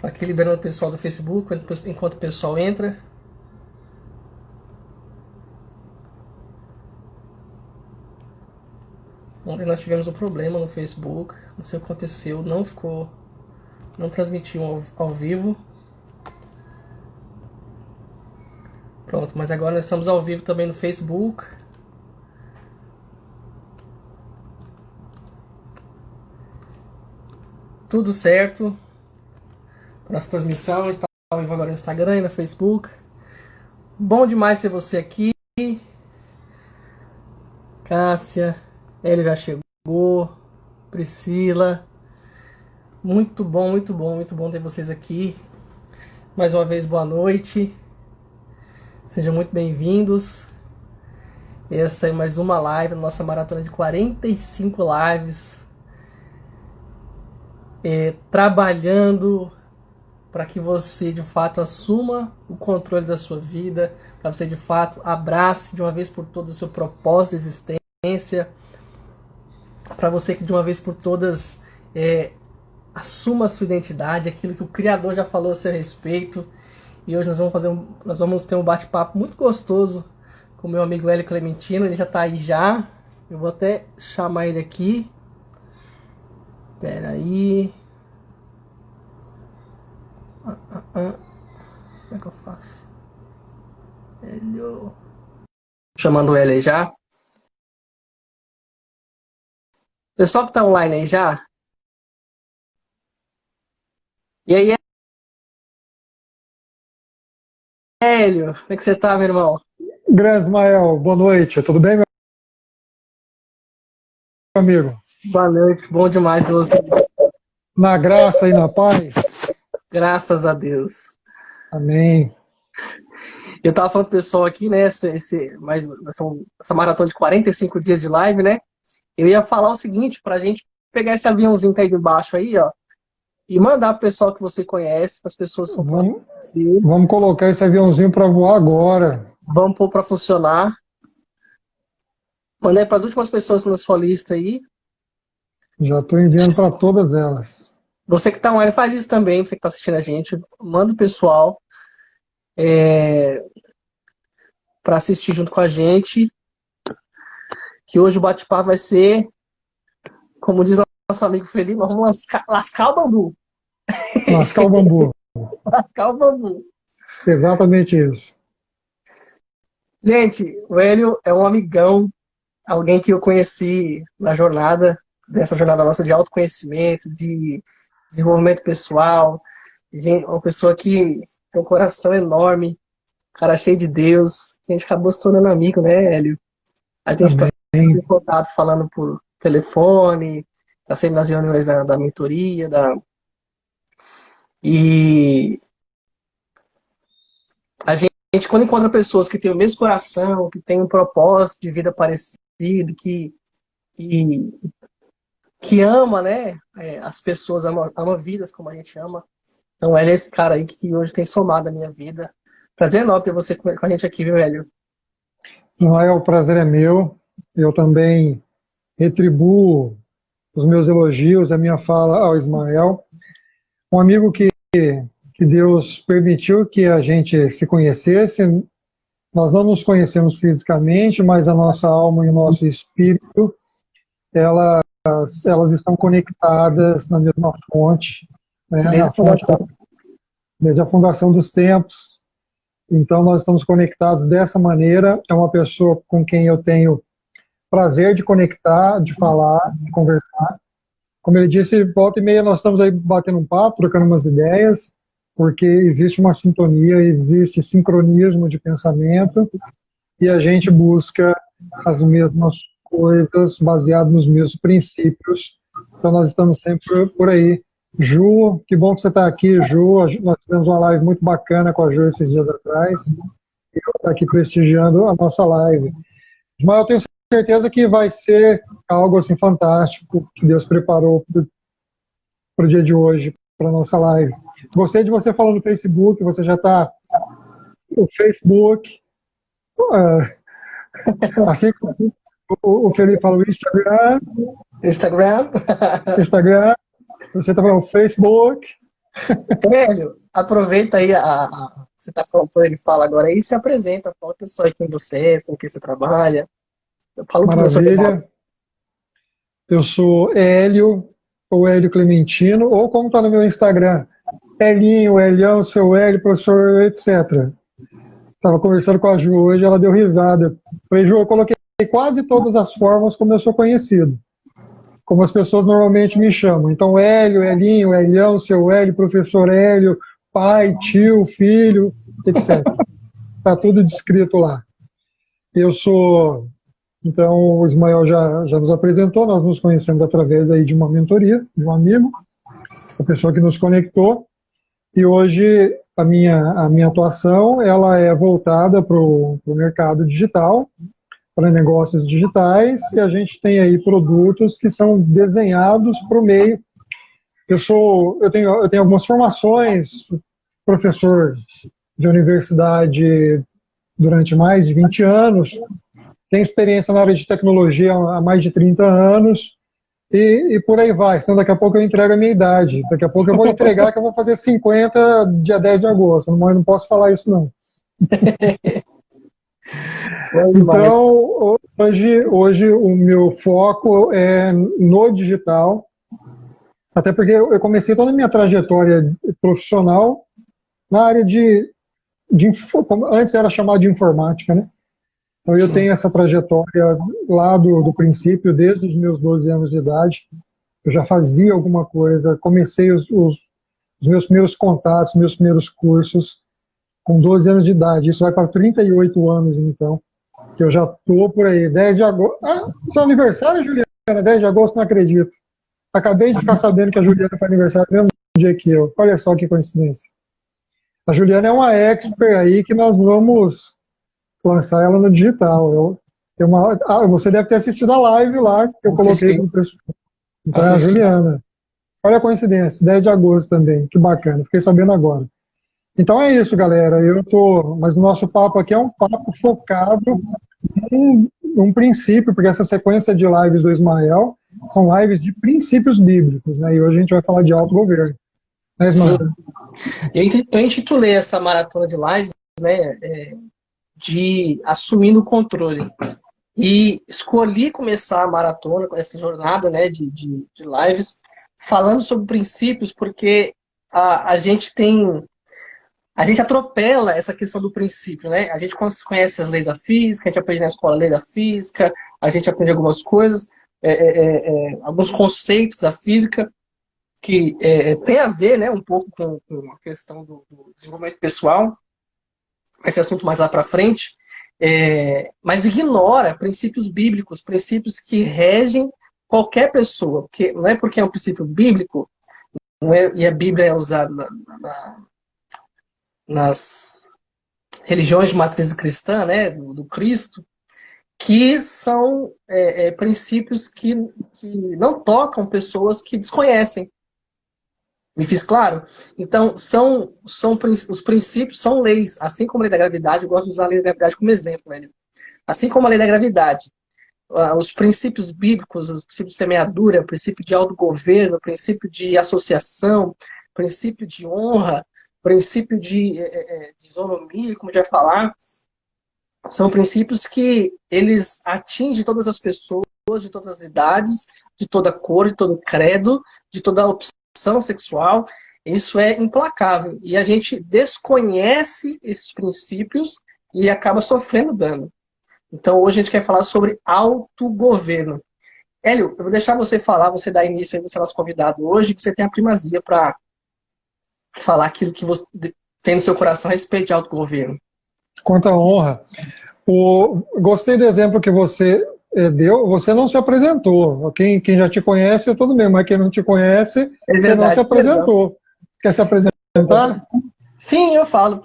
Tô aqui liberando o pessoal do Facebook enquanto o pessoal entra. Ontem nós tivemos um problema no Facebook. Não sei o que aconteceu. Não transmitiu ao vivo. Pronto, mas agora nós estamos ao vivo também no Facebook. Tudo certo. Nossa transmissão, a gente está ao vivo agora no Instagram e no Facebook. Bom demais ter você aqui. Cássia, ele já chegou. Priscila. Muito bom, muito bom, muito bom ter vocês aqui. Mais uma vez, boa noite. Sejam muito bem-vindos. Essa é mais uma live, nossa maratona de 45 lives. Trabalhando para que você de fato assuma o controle da sua vida, para você de fato abrace de uma vez por todas o seu propósito de existência, para você que de uma vez por todas assuma a sua identidade, aquilo que o Criador já falou a seu respeito. E hoje nós vamos ter um bate-papo muito gostoso com o meu amigo Hélio Clementino. Ele já está aí já. Eu vou até chamar ele aqui. Espera aí. Como é que eu faço? Hélio. Chamando o Hélio aí já. Pessoal que está online aí já. E aí, Hélio? Como é que você tá, meu irmão? Grande Ismael, boa noite. Tudo bem, meu amigo? Boa noite, bom demais você. Na graça e na paz? Graças a Deus. Amém. Eu tava falando pro pessoal aqui, né? Essa maratona de 45 dias de live, né? Eu ia falar o seguinte, pra gente pegar esse aviãozinho que tá aí de baixo aí, ó, e mandar pro pessoal que você conhece, para as pessoas que são Vamos colocar esse aviãozinho para voar agora. Vamos pôr para funcionar. Mandei para as últimas pessoas na sua lista aí. Já estou enviando para todas elas. Você que está online, faz isso também, você que está assistindo a gente. Manda o pessoal para assistir junto com a gente. Que hoje o bate-papo vai ser, como diz nosso amigo Felipe, nós vamos lascar o bambu. Lascar o bambu. Lascar o bambu. Exatamente isso. Gente, o Hélio é um amigão, alguém que eu conheci na jornada, dessa jornada nossa de autoconhecimento, de desenvolvimento pessoal. Uma pessoa que tem um coração enorme, cara cheio de Deus. A gente acabou se tornando amigo, né, Hélio? A gente está sempre em contato, falando por telefone, está sempre nas reuniões da mentoria, e a gente, quando encontra pessoas que têm o mesmo coração, que têm um propósito de vida parecido, que, que ama, né, as pessoas, ama vidas como a gente ama. Então, ele é esse cara aí que hoje tem somado a minha vida. Prazer enorme ter você com a gente aqui, viu, Hélio? Ismael, o prazer é meu. Eu também retribuo os meus elogios, a minha fala ao Ismael. Um amigo que Deus permitiu que a gente se conhecesse. Nós não nos conhecemos fisicamente, mas a nossa alma e o nosso espírito, elas estão conectadas na mesma fonte, né? Desde a fundação dos tempos. Então, nós estamos conectados dessa maneira. É uma pessoa com quem eu tenho prazer de conectar, de falar, de conversar. Como ele disse, volta e meia nós estamos aí batendo um papo, trocando umas ideias, porque existe uma sintonia, existe sincronismo de pensamento, e a gente busca as mesmas coisas baseado nos mesmos princípios. Então nós estamos sempre por aí. Ju, que bom que você está aqui, Ju. Nós fizemos uma live muito bacana com a Ju esses dias atrás. E eu estou aqui prestigiando a nossa live. Mas eu tenho certeza que vai ser algo assim fantástico que Deus preparou para o dia de hoje, para a nossa live. Gostei de você falando no Facebook, você já está no Facebook, assim como o Felipe falou, Instagram, Instagram. você está falando Facebook, Hélio, aproveita aí, você está falando, ele fala agora aí, se apresenta, fala pessoal aí quem você é, com quem você trabalha. Fala um pouco da sua jornada. Maravilha. Eu sou Hélio, ou Hélio Clementino, ou como está no meu Instagram, Helinho, Helião, seu Hélio, professor, etc. Estava conversando com a Ju hoje, ela deu risada. Falei, Ju, eu coloquei quase todas as formas como eu sou conhecido, como as pessoas normalmente me chamam. Então, Hélio, Helinho, Helião, seu Hélio, professor Hélio, pai, tio, filho, etc. Está tudo descrito lá. Eu sou, então, o Ismael já nos apresentou, nós nos conhecemos através aí de uma mentoria, de um amigo, a pessoa que nos conectou, e hoje a minha atuação ela é voltada para o mercado digital, para negócios digitais, e a gente tem aí produtos que são desenhados para o meio. Eu tenho algumas formações, professor de universidade durante mais de 20 anos, tenho experiência na área de tecnologia há mais de 30 anos, e por aí vai, senão daqui a pouco eu entrego a minha idade. Daqui a pouco eu vou entregar que eu vou fazer 50 dia 10 de agosto, não posso falar isso não. Então, hoje o meu foco é no digital, até porque eu comecei toda a minha trajetória profissional na área antes era chamado de informática, né? Então eu tenho essa trajetória lá do princípio, desde os meus 12 anos de idade, eu já fazia alguma coisa, comecei os meus primeiros contatos, meus primeiros cursos com 12 anos de idade, isso vai para 38 anos então, que eu já estou por aí, 10 de agosto, seu aniversário, Juliana, 10 de agosto, não acredito. Acabei de ficar sabendo que a Juliana foi aniversário no mesmo dia que eu. Olha só que coincidência. A Juliana é uma expert aí que nós vamos lançar ela no digital. Você deve ter assistido a live lá que eu coloquei para o pessoal. Então é a Juliana. Olha a coincidência, 10 de agosto também. Que bacana, fiquei sabendo agora. Então é isso, galera. Mas o nosso papo aqui é um papo focado em um princípio, porque essa sequência de lives do Ismael são lives de princípios bíblicos, né? E hoje a gente vai falar de autogoverno. Né, Ismael? Eu intitulei essa maratona de lives, né, de assumindo o controle. E escolhi começar a maratona com essa jornada, né, de lives, falando sobre princípios, porque a gente atropela essa questão do princípio, né? A gente conhece as leis da física, a gente aprende na escola a lei da física, a gente aprende algumas coisas, alguns conceitos da física que tem a ver, né, um pouco com a questão do desenvolvimento pessoal, esse assunto mais lá para frente, mas ignora princípios bíblicos, princípios que regem qualquer pessoa, porque não é porque é um princípio bíblico, e a Bíblia é usada nas religiões de matriz cristã, né, do Cristo, que são princípios que não tocam pessoas que desconhecem. Me fiz claro? Então, os princípios são leis, assim como a lei da gravidade. Eu gosto de usar a lei da gravidade como exemplo, né? Assim como a lei da gravidade, os princípios bíblicos, os princípios de semeadura, o princípio de autogoverno, o princípio de associação, princípio de honra, princípio de isonomia, como a gente vai falar, são princípios que eles atingem todas as pessoas, de todas as idades, de toda cor, de todo credo, de toda opção sexual. Isso é implacável. E a gente desconhece esses princípios e acaba sofrendo dano. Então hoje a gente quer falar sobre autogoverno. Hélio, eu vou deixar você falar, você dá início aí, você é nosso convidado hoje, você tem a primazia para falar aquilo que você tem no seu coração a respeito de autogoverno. Quanta honra. Gostei do exemplo que você deu. Você não se apresentou. Quem já te conhece é tudo bem, mas quem não te conhece, você não se apresentou. Quer se apresentar? Sim, eu falo.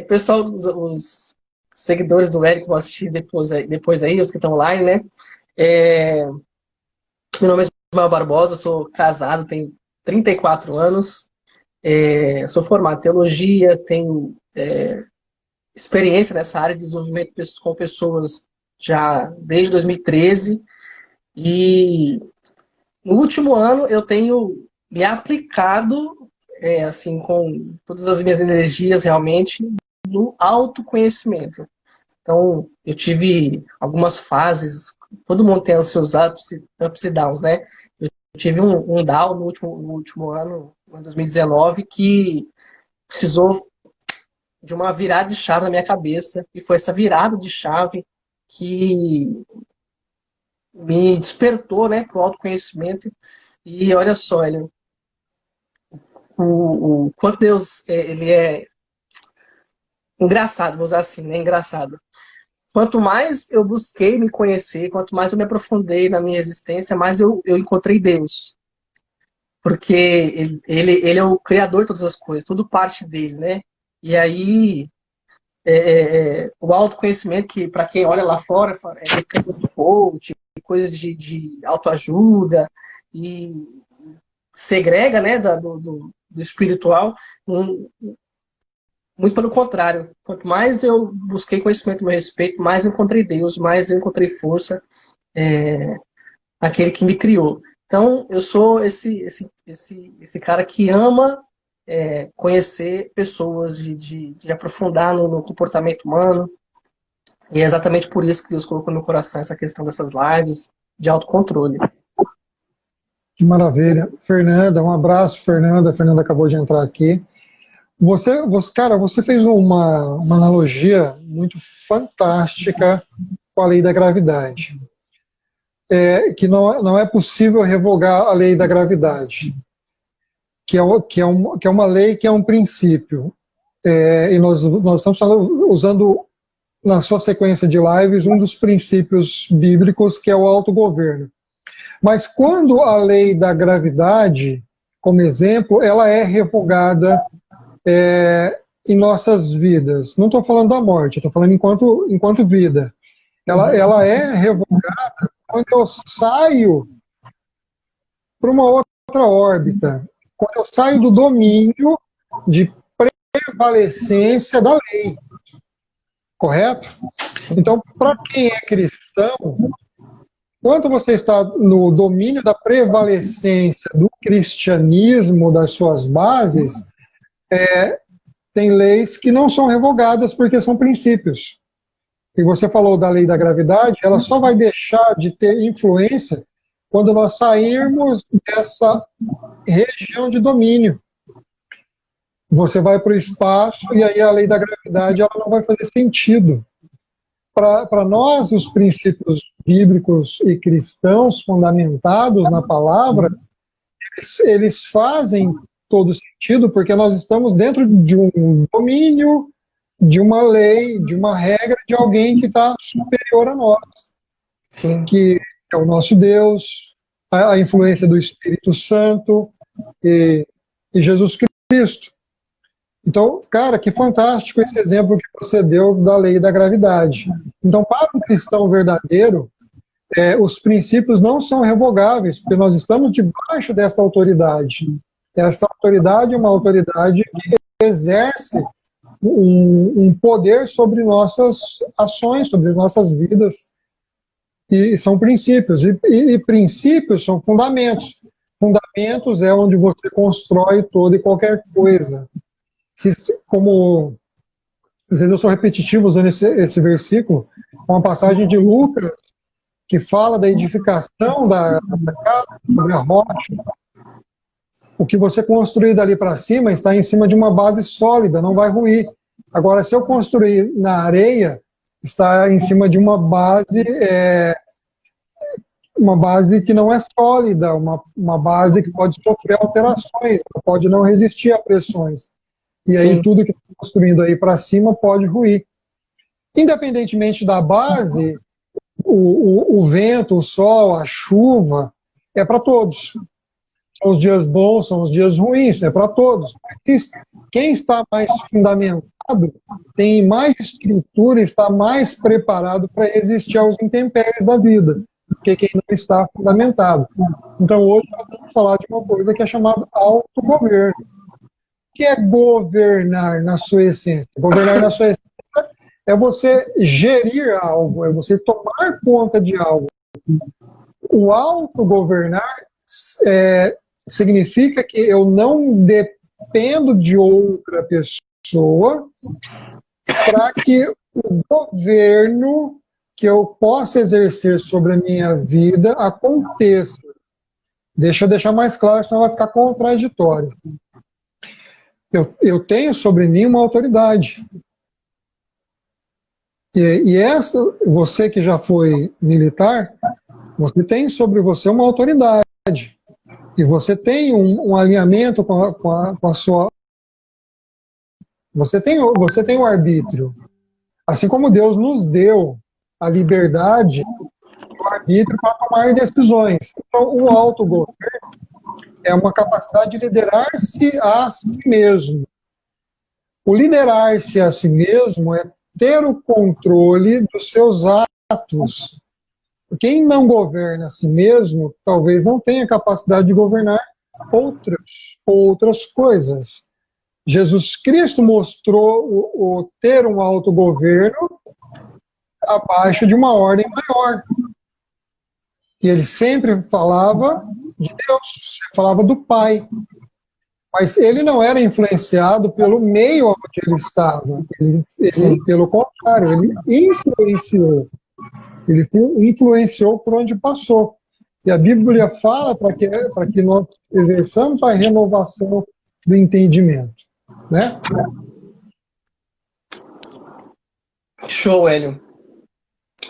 Pessoal, os seguidores do Hélio que vão assistir depois aí, os que estão online, né? Meu nome é Ismael Barbosa, sou casado, tenho 34 anos, sou formado em teologia, tenho experiência nessa área de desenvolvimento com pessoas já desde 2013, e no último ano eu tenho me aplicado assim, com todas as minhas energias realmente no autoconhecimento. Então, eu tive algumas fases, todo mundo tem os seus ups e downs, né? Eu tive um down no último ano, em 2019, que precisou de uma virada de chave na minha cabeça, e foi essa virada de chave que me despertou, né, para o autoconhecimento. E olha só, o quanto Deus ele é engraçado, vou usar assim, né, engraçado. Quanto mais eu busquei me conhecer, quanto mais eu me aprofundei na minha existência, mais eu encontrei Deus. Porque ele é o criador de todas as coisas, tudo parte dele, né? E aí, o autoconhecimento, que para quem olha lá fora, é coisa de coach, coisas de autoajuda, e segrega, né, do espiritual. Muito pelo contrário. Quanto mais eu busquei conhecimento a meu respeito, mais eu encontrei Deus, mais eu encontrei força, aquele que me criou. Então, eu sou esse cara que ama conhecer pessoas, de aprofundar no comportamento humano. E é exatamente por isso que Deus colocou no meu coração essa questão dessas lives de autocontrole. Que maravilha. Fernanda, um abraço, Fernanda. A Fernanda acabou de entrar aqui. Cara, você fez uma analogia muito fantástica com a lei da gravidade. Que não é possível revogar a lei da gravidade, que é uma lei, que é um princípio. E nós estamos usando, na sua sequência de lives, um dos princípios bíblicos, que é o autogoverno. Mas quando a lei da gravidade, como exemplo, ela é revogada em nossas vidas, não estou falando da morte, estou falando enquanto vida, ela é revogada quando eu saio para uma outra órbita, quando eu saio do domínio de prevalecência da lei, correto? Então, para quem é cristão, quando você está no domínio da prevalecência do cristianismo, das suas bases, tem leis que não são revogadas porque são princípios. E você falou da lei da gravidade, ela só vai deixar de ter influência quando nós sairmos dessa região de domínio. Você vai para o espaço e aí a lei da gravidade ela não vai fazer sentido. Para nós, os princípios bíblicos e cristãos fundamentados na palavra, eles fazem todo sentido, porque nós estamos dentro de um domínio, de uma lei, de uma regra, de alguém que está superior a nós. Sim. Que é o nosso Deus, a influência do Espírito Santo e Jesus Cristo. Então, cara, que fantástico esse exemplo que você deu da lei da gravidade. Então, para o cristão verdadeiro, os princípios não são revogáveis, porque nós estamos debaixo desta autoridade. Esta autoridade é uma autoridade que exerce um poder sobre nossas ações, sobre nossas vidas. E são princípios. E princípios são fundamentos. Fundamentos é onde você constrói toda e qualquer coisa. Como, às vezes eu sou repetitivo usando esse versículo, uma passagem de Lucas, que fala da edificação da casa sobre a rocha. O que você construir dali para cima está em cima de uma base sólida, não vai ruir. Agora, se eu construir na areia, está em cima de uma base que não é sólida, uma base que pode sofrer alterações, pode não resistir a pressões. E aí Sim. Tudo que está construindo aí para cima pode ruir. Independentemente da base, o vento, o sol, a chuva, é para todos. São os dias bons, são os dias ruins, é para todos. Quem está mais fundamentado tem mais estrutura, está mais preparado para resistir aos intempéries da vida, do que quem não está fundamentado. Então hoje nós vamos falar de uma coisa que é chamada autogoverno. O que é governar na sua essência? Governar na sua essência é você gerir algo, é você tomar conta de algo. O autogovernar significa que eu não dependo de outra pessoa para que o governo que eu possa exercer sobre a minha vida aconteça. Deixa eu deixar mais claro, senão vai ficar contraditório. Eu tenho sobre mim uma autoridade. E essa, você que já foi militar, você tem sobre você uma autoridade. E você tem um alinhamento com a sua... Você tem o arbítrio. Assim como Deus nos deu a liberdade e o arbítrio para tomar decisões. Então, o autogoverno é uma capacidade de liderar-se a si mesmo. O liderar-se a si mesmo é ter o controle dos seus atos. Quem não governa a si mesmo, talvez não tenha capacidade de governar outras coisas. Jesus Cristo mostrou o ter um autogoverno abaixo de uma ordem maior. E ele sempre falava de Deus, falava do Pai. Mas ele não era influenciado pelo meio onde ele estava. Ele, pelo contrário, ele influenciou. Ele influenciou por onde passou. E a Bíblia fala para que nós exerçamos a renovação do entendimento. Né? Show, Hélio.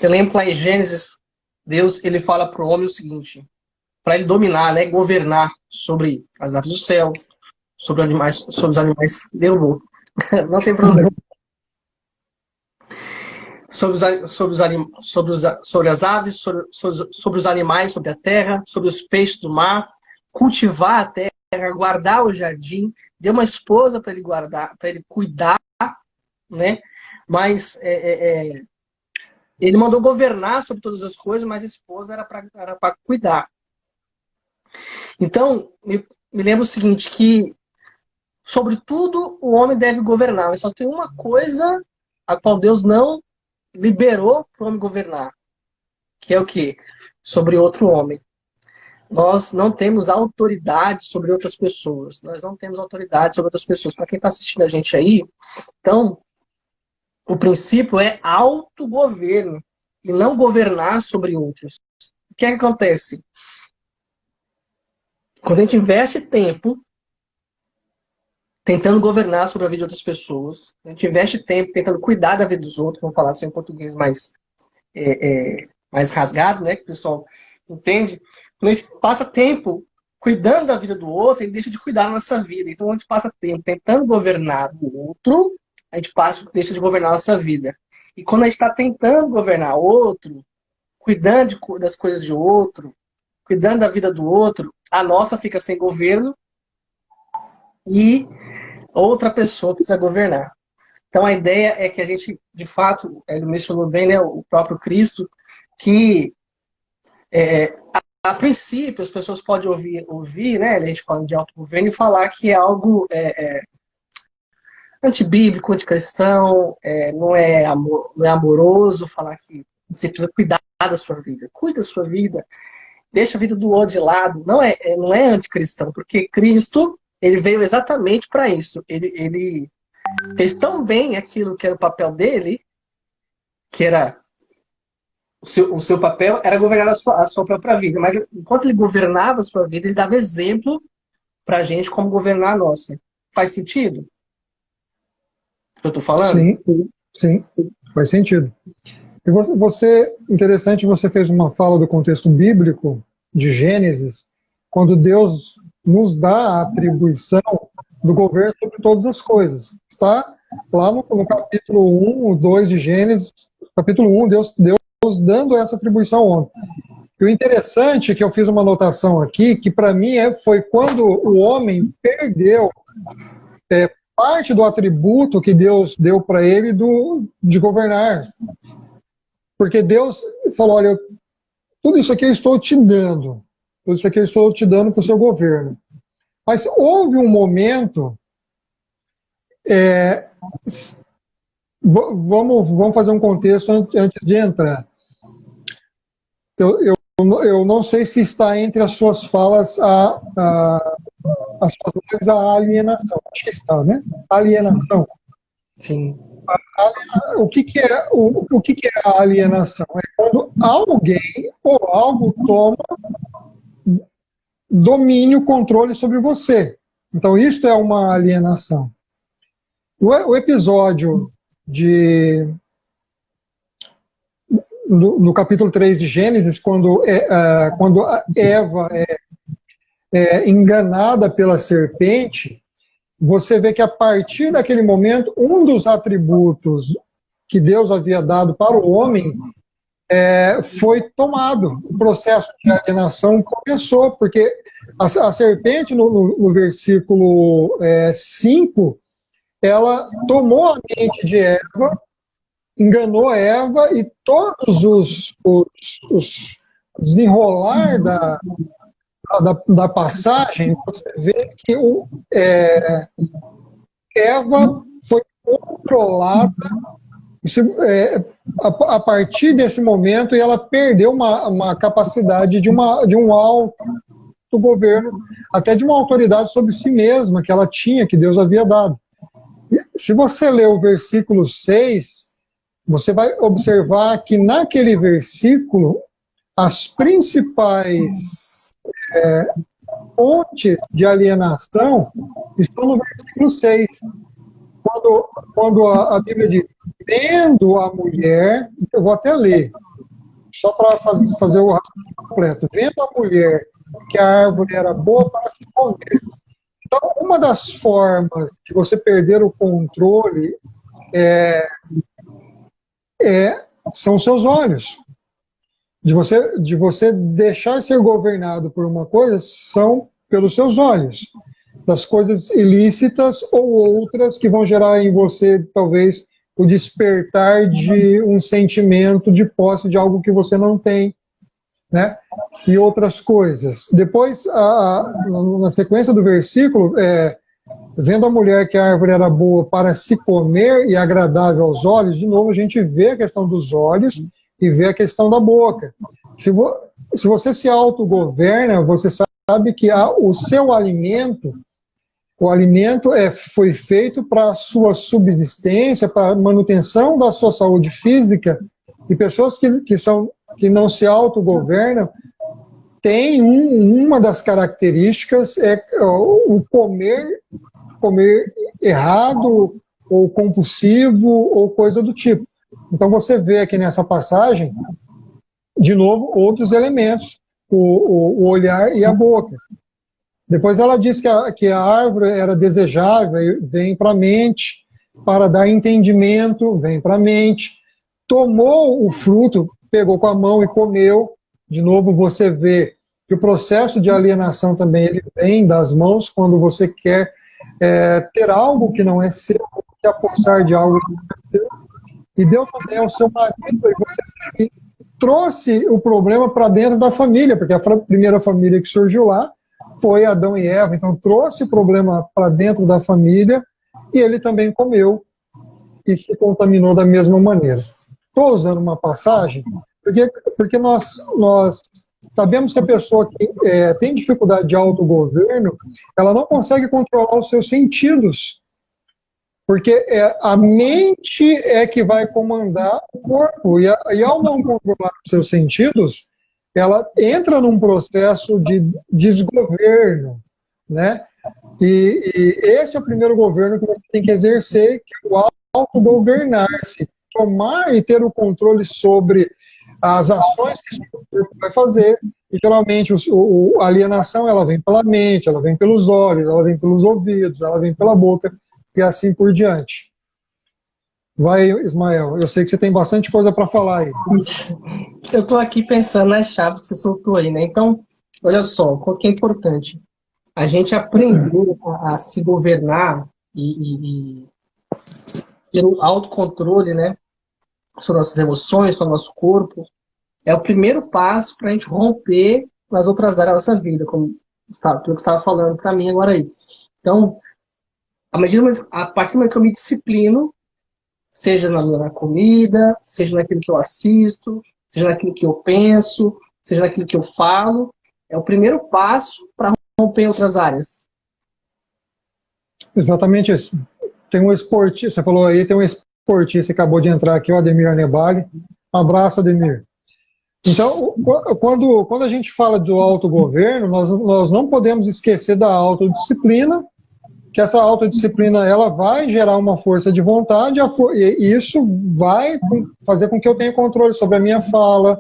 Eu lembro que lá em Gênesis, Deus ele fala para o homem o seguinte, para ele dominar, né, governar sobre as aves do céu, sobre os animais, derrubou. Não tem problema. Sobre as aves, sobre os animais, sobre a terra, sobre os peixes do mar, cultivar a terra, guardar o jardim, deu uma esposa para ele guardar, para ele cuidar, né? Mas ele mandou governar sobre todas as coisas, mas a esposa era para cuidar. Então, me lembro o seguinte, que sobre tudo o homem deve governar, mas só tem uma coisa a qual Deus não liberou para o homem governar, que é o quê? Sobre outro homem. Nós não temos autoridade sobre outras pessoas. Nós não temos autoridade sobre outras pessoas. Para quem está assistindo a gente aí, então, o princípio é autogoverno e não governar sobre outros. O que é que acontece? Quando a gente investe tempo tentando governar sobre a vida de outras pessoas, a gente investe tempo tentando cuidar da vida dos outros, vamos falar assim em português mais rasgado, né, que o pessoal entende. Quando a gente passa tempo cuidando da vida do outro, a gente deixa de cuidar da nossa vida. Então, quando a gente passa tempo tentando governar o outro, a gente deixa de governar a nossa vida. E quando a gente está tentando governar outro, cuidando das coisas de outro, cuidando da vida do outro, a nossa fica sem governo e outra pessoa precisa governar. Então a ideia é que a gente, de fato, ele mencionou bem, né, o próprio Cristo, que a princípio as pessoas podem ouvir, né, a gente falando de autogoverno e falar que é algo antibíblico, anticristão, não é amoroso, falar que você precisa cuidar da sua vida. Cuida da sua vida, deixa a vida do outro de lado. Não é anticristão, porque Cristo ele veio exatamente para isso. Ele fez tão bem aquilo que era o papel dele, que era o seu papel era governar a sua própria vida. Mas enquanto ele governava a sua vida, ele dava exemplo para a gente como governar a nossa. Faz sentido o que eu estou falando? Sim, faz sentido. E interessante, você fez uma fala do contexto bíblico de Gênesis, quando Deus nos dá a atribuição do governo sobre todas as coisas. Está lá no capítulo 1, 2 de Gênesis, capítulo 1, Deus dando essa atribuição ao homem. E o interessante é que eu fiz uma anotação aqui, que para mim foi quando o homem perdeu parte do atributo que Deus deu para ele de governar. Porque Deus falou, olha, tudo isso aqui eu estou te dando. Tudo isso aqui eu estou te dando para o seu governo. Mas houve um momento... vamos fazer um contexto antes de entrar. Eu não sei se está entre as suas falas as suas lives a alienação. Acho que está, né? Alienação. Sim. O que que é a alienação? É quando alguém ou algo toma domínio, controle sobre você. Então, isso é uma alienação. O episódio no capítulo 3 de Gênesis, quando a Eva é enganada pela serpente, você vê que a partir daquele momento, um dos atributos que Deus havia dado para o homem foi tomado. O processo de alienação começou, porque a serpente, no versículo 5, ela tomou a mente de Eva, enganou Eva, e todos os desenrolar da passagem, você vê que Eva foi controlada a partir desse momento, e ela perdeu uma capacidade de um autogoverno, até de uma autoridade sobre si mesma que ela tinha, que Deus havia dado. Se você ler o versículo 6, você vai observar que naquele versículo as principais fontes de alienação estão no versículo 6. Quando a Bíblia diz, vendo a mulher, eu vou até ler, só para fazer o raciocínio completo, vendo a mulher que a árvore era boa para se comer. Então, uma das formas de você perder o controle são os seus olhos. De você deixar ser governado por uma coisa, são pelos seus olhos. Das coisas ilícitas ou outras que vão gerar em você, talvez, o despertar de um sentimento de posse de algo que você não tem, né? E outras coisas. Depois, na sequência do versículo, vendo a mulher que a árvore era boa para se comer e agradável aos olhos, de novo a gente vê a questão dos olhos e vê a questão da boca. Se você se autogoverna, você sabe que o seu alimento, foi feito para a sua subsistência, para a manutenção da sua saúde física, e pessoas que não se autogovernam têm uma das características o comer errado, ou compulsivo, ou coisa do tipo. Então você vê aqui nessa passagem, de novo, outros elementos, o olhar e a boca. Depois ela diz que a árvore era desejável, vem para a mente, para dar entendimento, vem para a mente. Tomou o fruto, pegou com a mão e comeu. De novo, você vê que o processo de alienação também ele vem das mãos, quando você quer ter algo que não é seu, quer apossar de algo que não é seu. E deu também ao seu marido, e trouxe o problema para dentro da família, porque a primeira família que surgiu lá foi Adão e Eva, então trouxe o problema para dentro da família, e ele também comeu e se contaminou da mesma maneira. Estou usando uma passagem porque nós sabemos que a pessoa que tem dificuldade de autogoverno, ela não consegue controlar os seus sentidos, porque a mente é que vai comandar o corpo, e ao não controlar os seus sentidos, ela entra num processo de desgoverno, né? E esse é o primeiro governo que você tem que exercer, que é o autogovernar-se, tomar e ter o controle sobre as ações que o corpo vai fazer. E geralmente a alienação ela vem pela mente, ela vem pelos olhos, ela vem pelos ouvidos, ela vem pela boca, e assim por diante. Vai, Ismael, eu sei que você tem bastante coisa para falar aí. Eu estou aqui pensando nas chaves que você soltou aí, né? Então, olha só, o quanto que é importante a gente aprender a se governar e ter o autocontrole, né? Sobre nossas emoções, sobre o nosso corpo. É o primeiro passo para a gente romper nas outras áreas da nossa vida, como você estava falando para mim agora aí. Então, a partir do momento que eu me disciplino, seja na comida, seja naquilo que eu assisto, seja naquilo que eu penso, seja naquilo que eu falo, é o primeiro passo para romper outras áreas. Exatamente isso. Tem um esportista, você falou aí, tem um esportista que acabou de entrar aqui, o Ademir Anebali. Um abraço, Ademir. Então, quando a gente fala do autogoverno, nós não podemos esquecer da autodisciplina, que essa autodisciplina ela vai gerar uma força de vontade, e isso vai fazer com que eu tenha controle sobre a minha fala,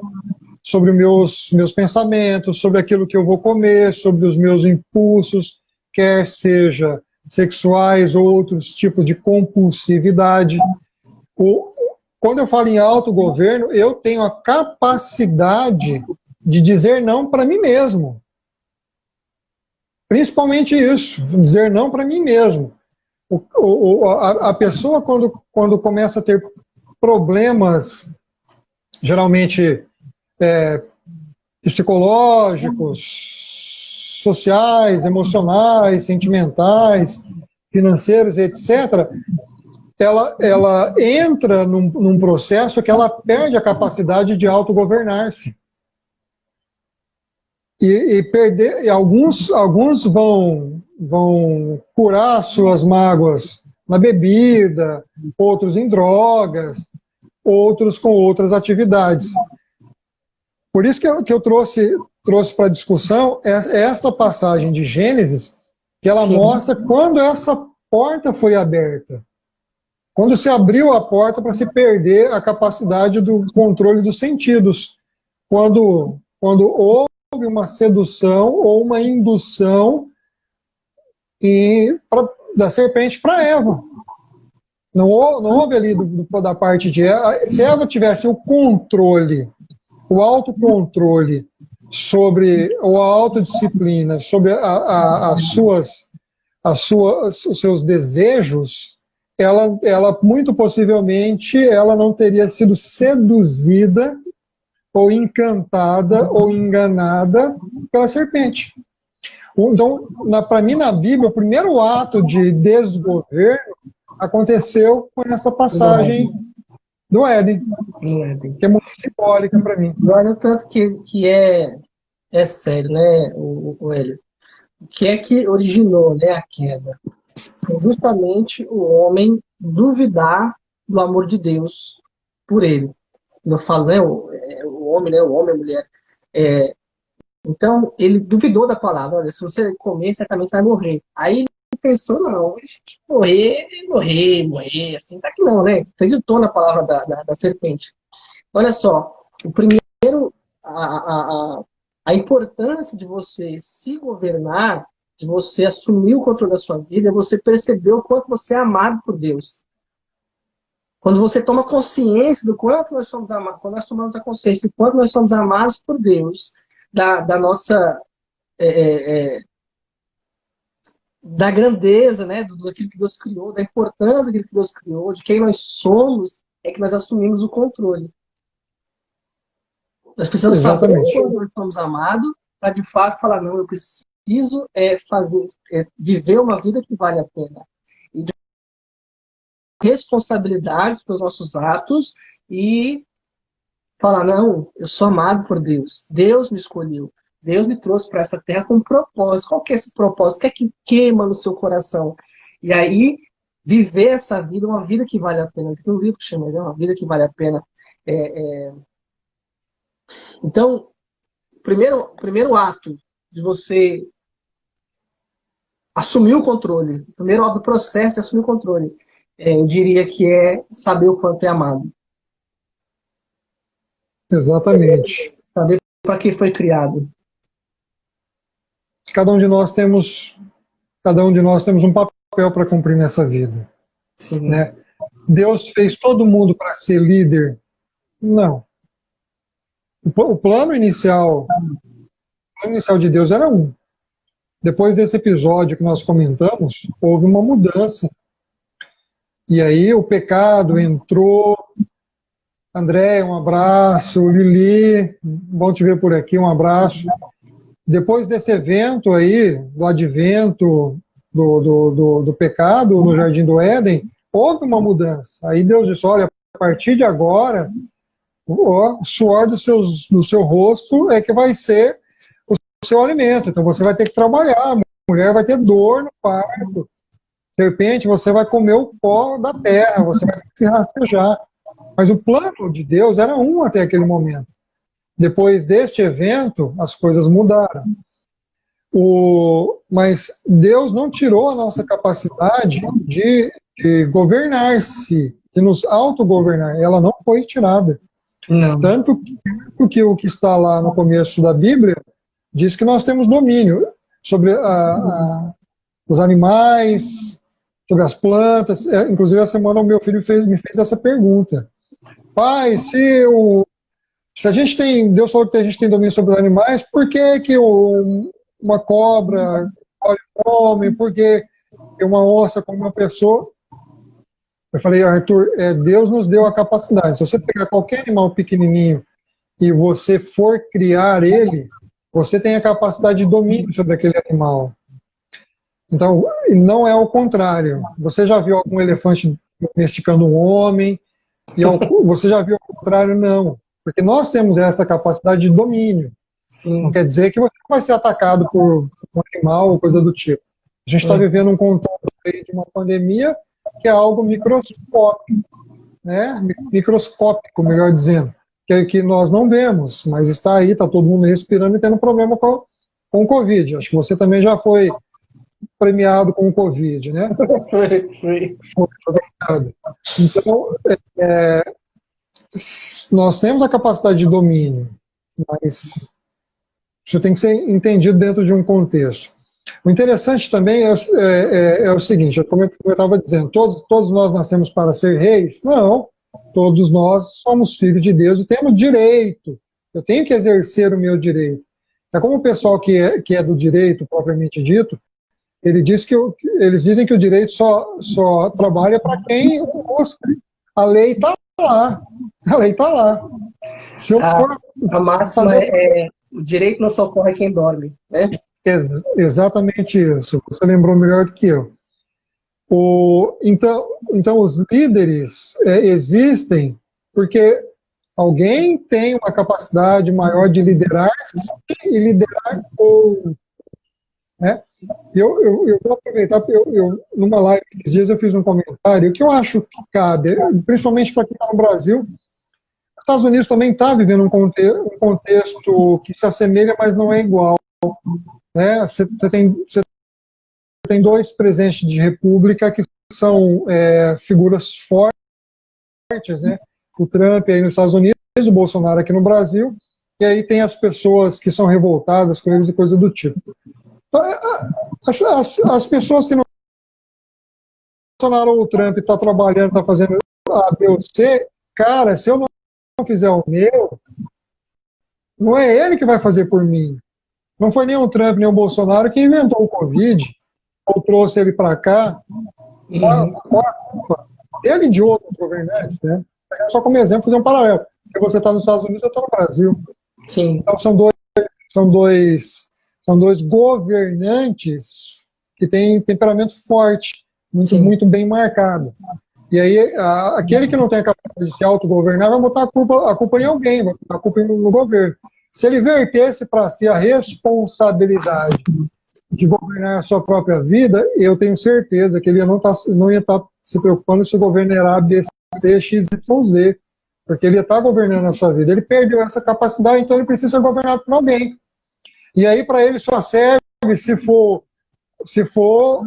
sobre os meus pensamentos, sobre aquilo que eu vou comer, sobre os meus impulsos, quer seja sexuais ou outros tipos de compulsividade. Quando eu falo em autogoverno, eu tenho a capacidade de dizer não para mim mesmo. Principalmente isso, dizer não para mim mesmo. A pessoa, quando começa a ter problemas, geralmente psicológicos, sociais, emocionais, sentimentais, financeiros, etc., ela entra num processo que ela perde a capacidade de autogovernar-se. E alguns vão curar suas mágoas na bebida, outros em drogas, outros com outras atividades. Por isso que eu trouxe para a discussão esta passagem de Gênesis, que ela mostra quando essa porta foi aberta. Quando se abriu a porta para se perder a capacidade do controle dos sentidos. Quando houve uma sedução ou uma indução da serpente para Eva. Não houve ali da parte de Eva. Se Eva tivesse o controle, o autocontrole sobre a autodisciplina, sobre os seus desejos, ela muito possivelmente ela não teria sido seduzida ou encantada ou enganada pela serpente. Então, para mim, na Bíblia, o primeiro ato de desgoverno aconteceu com essa passagem do Éden, que é muito simbólica para mim. Olha o tanto que é sério, né, o Hélio? O que é que originou, né, a queda? Foi justamente o homem duvidar do amor de Deus por ele. Eu falo, né, o homem, né, o homem e a mulher. Então, ele duvidou da palavra. Olha, se você comer, certamente você vai morrer. Aí ele pensou, não, morrer, assim, sabe que não, né? Acreditou na palavra da serpente. Olha só, o primeiro, a importância de você se governar, de você assumir o controle da sua vida, é você perceber o quanto você é amado por Deus. Quando você toma consciência do quanto nós somos amados, quando nós tomamos a consciência do quanto nós somos amados por Deus, da nossa da grandeza, né, daquilo que Deus criou, da importância daquilo que Deus criou, de quem nós somos, é que nós assumimos o controle. Nós precisamos saber quando nós somos amados, para de fato falar, não, eu preciso viver uma vida que vale a pena. E responsabilidades pelos nossos atos e falar, não, eu sou amado por Deus. Deus me escolheu. Deus me trouxe para essa terra com um propósito. Qual que é esse propósito? O que é que queima no seu coração? E aí, viver essa vida, uma vida que vale a pena. Tem um livro que chama, Uma Vida que Vale a Pena. Então, primeiro ato de você assumir o controle, o primeiro ato do processo de assumir o controle, eu diria que é saber o quanto é amado. Exatamente. Saber para que foi criado. Cada um de nós temos um papel para cumprir nessa vida. Sim. Né? Deus fez todo mundo para ser líder? Não. O plano inicial de Deus era um. Depois desse episódio que nós comentamos, houve uma mudança. E aí o pecado entrou. André, um abraço. Lili, bom te ver por aqui, um abraço. Depois desse evento aí, do advento do pecado no Jardim do Éden, houve uma mudança. Aí Deus disse, olha, a partir de agora, o suor do seu rosto é que vai ser o seu alimento. Então você vai ter que trabalhar, a mulher vai ter dor no parto, Serpente, você vai comer o pó da terra, você vai se rastejar. Mas o plano de Deus era um até aquele momento. Depois deste evento, as coisas mudaram. Mas Deus não tirou a nossa capacidade de governar-se, de nos autogovernar. Ela não foi tirada. Não. Tanto que o que está lá no começo da Bíblia diz que nós temos domínio sobre os animais, sobre as plantas. Inclusive, essa semana o meu filho me fez essa pergunta. Pai, se a gente tem, Deus falou que a gente tem domínio sobre os animais, por que uma cobra come um homem, por que uma onça come uma pessoa? Eu falei, Arthur, Deus nos deu a capacidade. Se você pegar qualquer animal pequenininho e você for criar ele, você tem a capacidade de domínio sobre aquele animal. Então, não é o contrário. Você já viu algum elefante domesticando um homem? E você já viu o contrário? Não. Porque nós temos essa capacidade de domínio. Sim. Não quer dizer que você não vai ser atacado por um animal ou coisa do tipo. A gente está vivendo um contexto de uma pandemia que é algo microscópico, né? Microscópico, melhor dizendo, que nós não vemos, mas está aí, está todo mundo respirando e tendo problema com o Covid. Acho que você também já foi premiado com o Covid, né? Foi. Então, nós temos a capacidade de domínio, mas isso tem que ser entendido dentro de um contexto. O interessante também é o seguinte, como eu estava dizendo, todos nós nascemos para ser reis? Não, todos nós somos filhos de Deus e temos direito. Eu tenho que exercer o meu direito. É como o pessoal que é do direito, propriamente dito, eles dizem que o direito só trabalha para quem busca. A lei está lá. A lei está lá. Se eu for a máxima o direito não socorre quem dorme, né? Exatamente isso. Você lembrou melhor do que eu. Então os líderes existem porque alguém tem uma capacidade maior de liderar e liderar outros, né? Eu vou aproveitar, numa live esses dias eu fiz um comentário que eu acho que cabe, principalmente para quem está no Brasil. Os Estados Unidos também está vivendo um contexto que se assemelha, mas não é igual. Né? Você tem dois presidentes de república que são figuras fortes, né? O Trump aí nos Estados Unidos, o Bolsonaro aqui no Brasil, e aí tem as pessoas que são revoltadas com eles e coisa do tipo. As pessoas que não Bolsonaro ou o Trump está trabalhando, está fazendo A, B ou C, cara, se eu não fizer o meu, não é ele que vai fazer por mim. Não foi nem o Trump, nem o Bolsonaro que inventou o Covid, ou trouxe ele para cá. Qual a culpa? Ele e de outros governantes, né? Só como exemplo, fazer um paralelo. Porque você está nos Estados Unidos, eu estou no Brasil. Sim. Então são dois governantes que têm temperamento forte, muito bem marcado. E aí, aquele que não tem a capacidade de se autogovernar vai botar a culpa em alguém, vai botar a culpa no governo. Se ele vertesse para si a responsabilidade de governar a sua própria vida, eu tenho certeza que ele não ia estar se preocupando se o governo era A, B, C, X, Y, Z, porque ele ia estar governando a sua vida. Ele perdeu essa capacidade, então ele precisa ser governado por alguém. E aí, para ele, só serve se for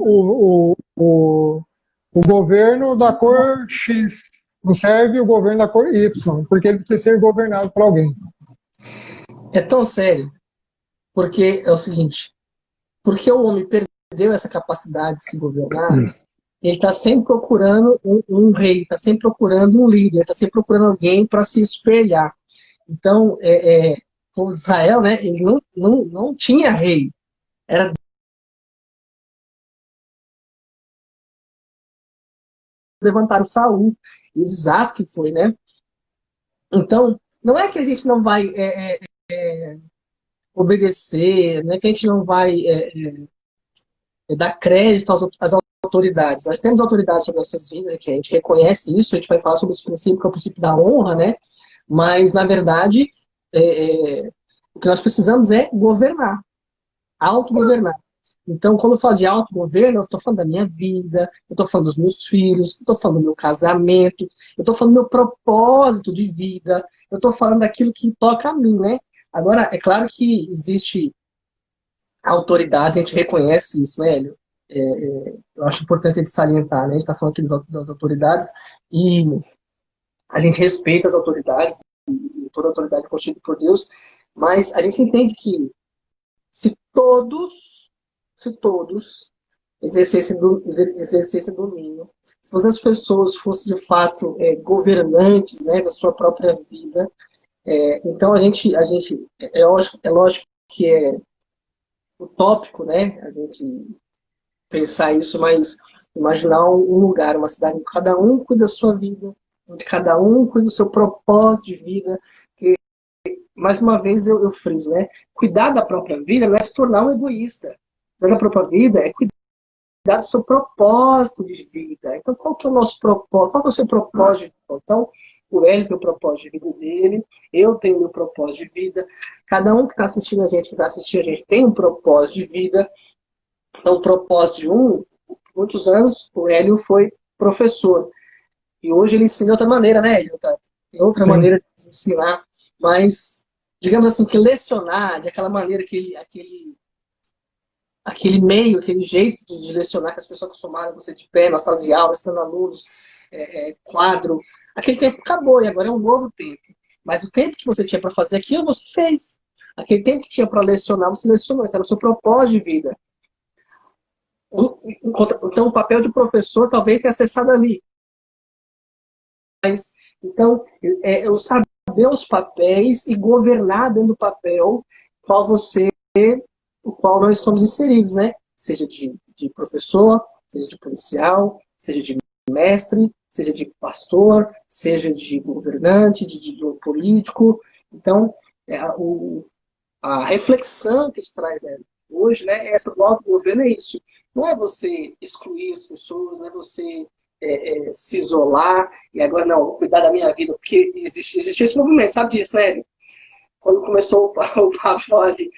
o governo da cor X, não serve o governo da cor Y, porque ele precisa ser governado por alguém. É tão sério, porque é o seguinte, porque o homem perdeu essa capacidade de se governar, ele está sempre procurando um rei, está sempre procurando um líder, está sempre procurando alguém para se espelhar. Então, o povo de Israel, né, ele não tinha rei, era levantaram Saul, e o desastre que foi, né? Então, não é que a gente não vai obedecer, não é que a gente não vai dar crédito às autoridades. Nós temos autoridades sobre nossas vidas, que a gente reconhece isso, a gente vai falar sobre esse princípio, que é o princípio da honra, né? Mas, na verdade, o que nós precisamos é governar, autogovernar. Então, quando eu falo de autogoverno, eu estou falando da minha vida, eu estou falando dos meus filhos, eu estou falando do meu casamento, eu estou falando do meu propósito de vida, eu estou falando daquilo que toca a mim, né? Agora, é claro que existe autoridades, a gente reconhece isso, né, Hélio? Eu acho importante a gente salientar, né? A gente está falando aqui das autoridades e a gente respeita as autoridades, e toda autoridade é constituída por Deus, mas a gente entende que se todos, se todos exercessem domínio, se todas as pessoas fossem de fato governantes, né, da sua própria vida, então a gente é lógico que é utópico, né, a gente pensar isso, mas imaginar um lugar, uma cidade em que cada um cuida da sua vida, onde cada um cuida do seu propósito de vida, que, mais uma vez eu friso, né? Cuidar da própria vida não é se tornar um egoísta. Cuidar da própria vida é cuidar do seu propósito de vida. Então, qual que é o nosso propósito? Qual que é o seu propósito de vida? Então, o Hélio tem o propósito de vida dele, eu tenho o meu propósito de vida, cada um que está assistindo a gente, que vai assistir a gente, tem um propósito de vida. Então, o propósito de muitos anos, o Hélio foi professor. E hoje ele ensina de outra maneira, né, Hélio? Tá? Tem outra Sim. maneira de ensinar, mas, digamos assim, que lecionar de aquela maneira, aquele meio, aquele jeito de lecionar que as pessoas acostumaram a você de pé, na sala de aula, estando alunos, quadro, aquele tempo acabou e agora é um novo tempo. Mas o tempo que você tinha para fazer aquilo, você fez. Aquele tempo que tinha para lecionar, você lecionou. Então, era o seu propósito de vida. Então, o papel de professor talvez tenha acessado ali. Mas, então, eu saber os papéis e governar dentro do papel o qual nós somos inseridos, né? Seja de professor, seja de policial, seja de mestre, seja de pastor, seja de governante, de um político. Então, a reflexão que a gente traz hoje, né, essa do autogoverno é isso. Não é você excluir as pessoas, não é você se isolar e agora não, vou cuidar da minha vida, porque existe esse movimento, sabe disso, né? Quando começou o papo falar de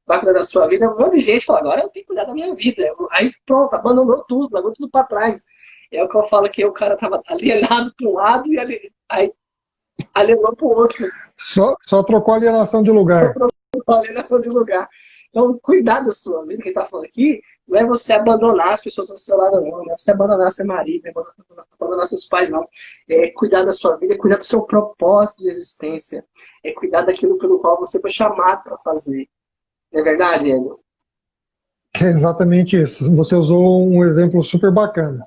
vai cuidar da sua vida, um monte de gente fala, agora eu tenho que cuidar da minha vida. Aí pronto, abandonou tudo, largou tudo para trás. É o que eu falo que o cara estava alienado para um lado e aí alienou para o outro. Só trocou a alienação de lugar. Alienação de lugar. Então, cuidar da sua vida, quem está falando aqui, não é você abandonar as pessoas ao seu lado, não é você abandonar seu marido, não é abandonar seus pais, não. É cuidar da sua vida, é cuidar do seu propósito de existência, é cuidar daquilo pelo qual você foi chamado para fazer. Não é verdade, Hélio? É exatamente isso. Você usou um exemplo super bacana.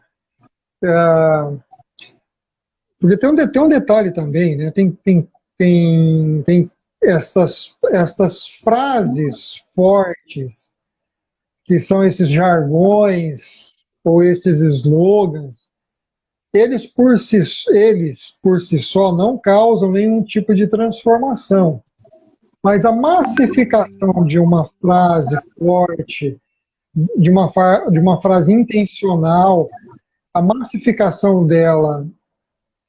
Porque tem um detalhe também, né? Tem estas frases fortes, que são esses jargões ou esses slogans, eles por si só não causam nenhum tipo de transformação. Mas a massificação de uma frase forte, de uma frase intencional, a massificação dela,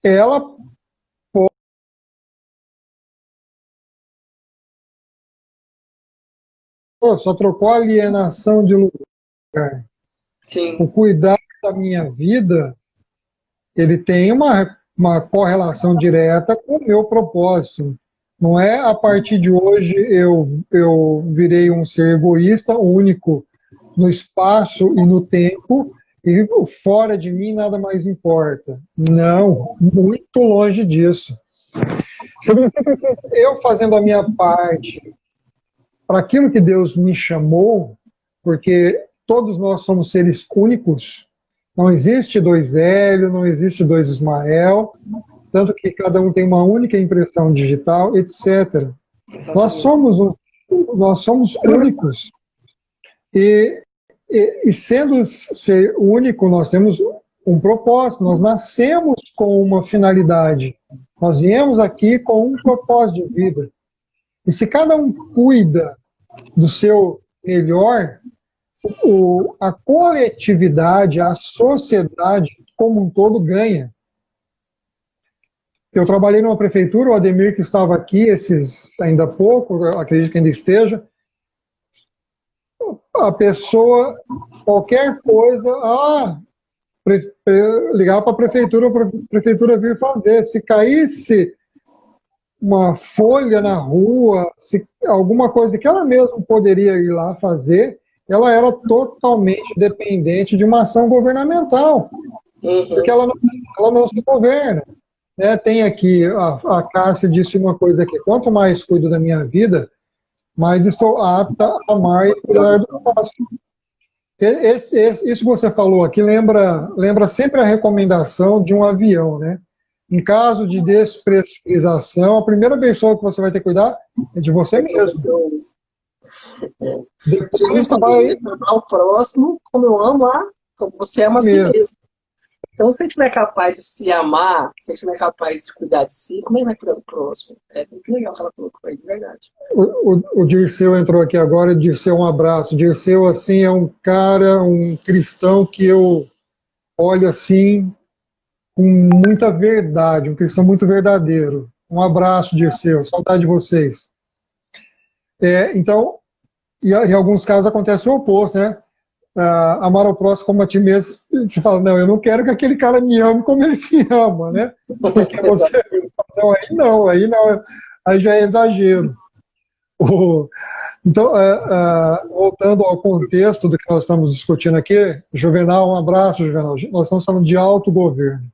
ela só trocou a alienação de lugar. Sim. O cuidar da minha vida, ele tem uma correlação direta com o meu propósito. Não é a partir de hoje eu virei um ser egoísta, único no espaço e no tempo, e fora de mim nada mais importa. Não, muito longe disso. Significa que eu fazendo a minha parte para aquilo que Deus me chamou, porque todos nós somos seres únicos, não existe dois Hélio, não existe dois Ismael, tanto que cada um tem uma única impressão digital, etc. Nós somos únicos. E sendo ser único, nós temos um propósito, nós nascemos com uma finalidade, nós viemos aqui com um propósito de vida. E se cada um cuida do seu melhor, a coletividade, a sociedade como um todo ganha. Eu trabalhei numa prefeitura, o Ademir que estava aqui ainda há pouco, acredito que ainda esteja. a pessoa, qualquer coisa, ligar para a prefeitura vir fazer. Se caísse uma folha na rua, se alguma coisa que ela mesma poderia ir lá fazer, ela era totalmente dependente de uma ação governamental, porque ela não se governa. Né? Tem aqui, a Cássia disse uma coisa aqui: quanto mais cuido da minha vida, mais estou apta a amar e cuidar do próximo. Isso que você falou aqui lembra sempre a recomendação de um avião, né? Em caso de despressurização, a primeira pessoa que você vai ter que cuidar é de você mesmo. Jesus falou: amar o próximo como eu amo, como você ama a si mesmo. Então, se a gente não é capaz de se amar, se a gente não é capaz de cuidar de si, como é que vai cuidar do próximo? É muito legal que ela colocou aí, de verdade. O Dirceu entrou aqui agora. Dirceu, um abraço. Dirceu, assim, é um cara, um cristão que eu olho assim com muita verdade, um cristão muito verdadeiro. Um abraço, Dirceu, saudade de vocês. Então, e em alguns casos acontece o oposto, né? Amar ao próximo como a ti mesmo, você fala, não, eu não quero que aquele cara me ame como ele se ama, né? Porque você não, aí já é exagero. Então, voltando ao contexto do que nós estamos discutindo aqui, Juvenal, um abraço, Juvenal, nós estamos falando de autogoverno.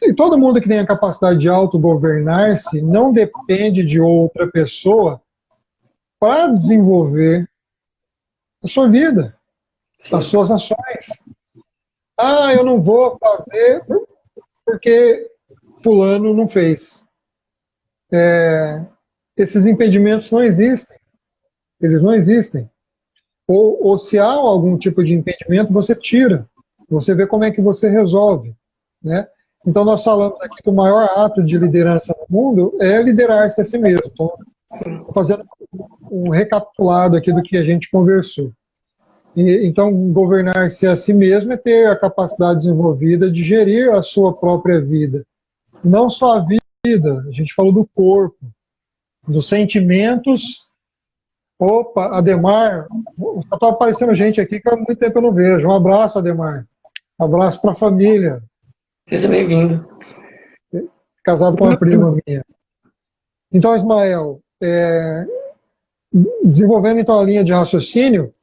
E todo mundo que tem a capacidade de autogovernar-se não depende de outra pessoa para desenvolver a sua vida. Sim. As suas ações. Eu não vou fazer porque fulano não fez. Esses impedimentos não existem. Eles não existem. Ou se há algum tipo de impedimento, você tira. Você vê como é que você resolve. Né? Então nós falamos aqui que o maior ato de liderança no mundo é liderar-se a si mesmo. Estou fazendo um recapitulado aqui do que a gente conversou. Então, governar-se a si mesmo é ter a capacidade desenvolvida de gerir a sua própria vida. Não só a vida, a gente falou do corpo, dos sentimentos. Opa, Ademar, só está aparecendo gente aqui que há muito tempo eu não vejo. Um abraço, Ademar. Um abraço para a família. Seja bem-vindo. Casado com uma prima minha. Então, Ismael, desenvolvendo então a linha de raciocínio,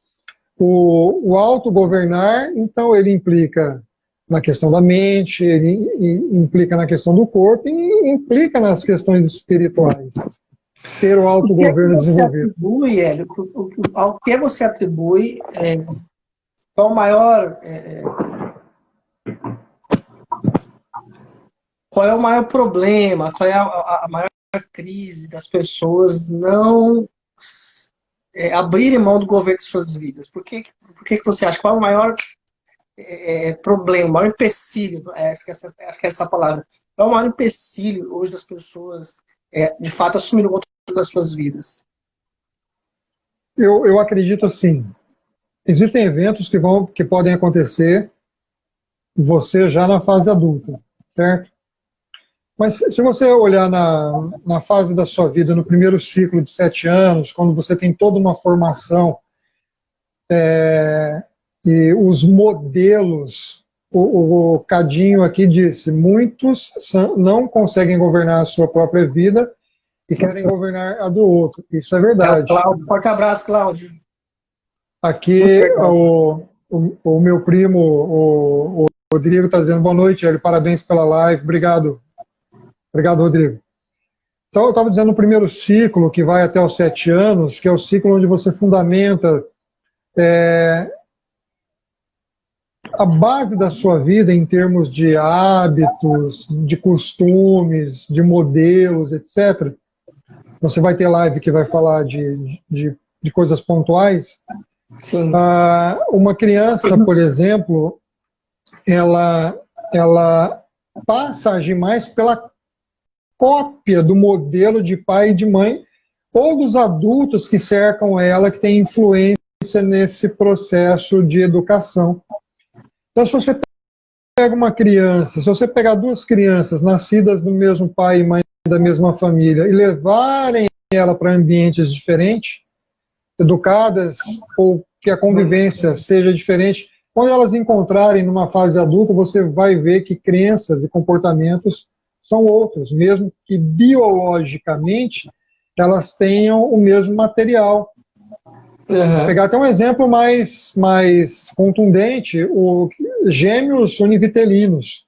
o autogovernar, então, ele implica na questão da mente, ele implica na questão do corpo e implica nas questões espirituais. Ter o autogoverno desenvolvido. Atribui, Hélio, ao que você atribui qual o maior... qual é o maior problema, qual é a maior crise das pessoas não... abrirem mão do governo de suas vidas? Por que você acha? Qual é o maior problema, o maior empecilho? Acho que é essa palavra. Qual é o maior empecilho hoje das pessoas, de fato, assumirem o controle das suas vidas? Eu acredito assim. Existem eventos que podem acontecer você já na fase adulta, certo? Mas se você olhar na fase da sua vida, no primeiro ciclo de 7 anos, quando você tem toda uma formação, e os modelos, o Cadinho aqui disse, muitos não conseguem governar a sua própria vida e querem governar a do outro. Isso é verdade. Forte abraço, Cláudio. Aqui o meu primo, o Rodrigo, está dizendo boa noite, ele, parabéns pela live, obrigado. Obrigado, Rodrigo. Então, eu estava dizendo no primeiro ciclo, que vai até os 7 anos, que é o ciclo onde você fundamenta a base da sua vida em termos de hábitos, de costumes, de modelos, etc. Você vai ter live que vai falar de coisas pontuais. Sim. Uma criança, por exemplo, ela passa a agir mais pela cópia do modelo de pai e de mãe, ou dos adultos que cercam ela, que têm influência nesse processo de educação. Então, se você pega uma criança, se você pegar 2 crianças nascidas do mesmo pai e mãe da mesma família, e levarem ela para ambientes diferentes, educadas ou que a convivência seja diferente. Quando elas encontrarem numa fase adulta, você vai ver que crenças e comportamentos são outros, mesmo que biologicamente elas tenham o mesmo material. Vou pegar até um exemplo mais contundente, gêmeos univitelinos,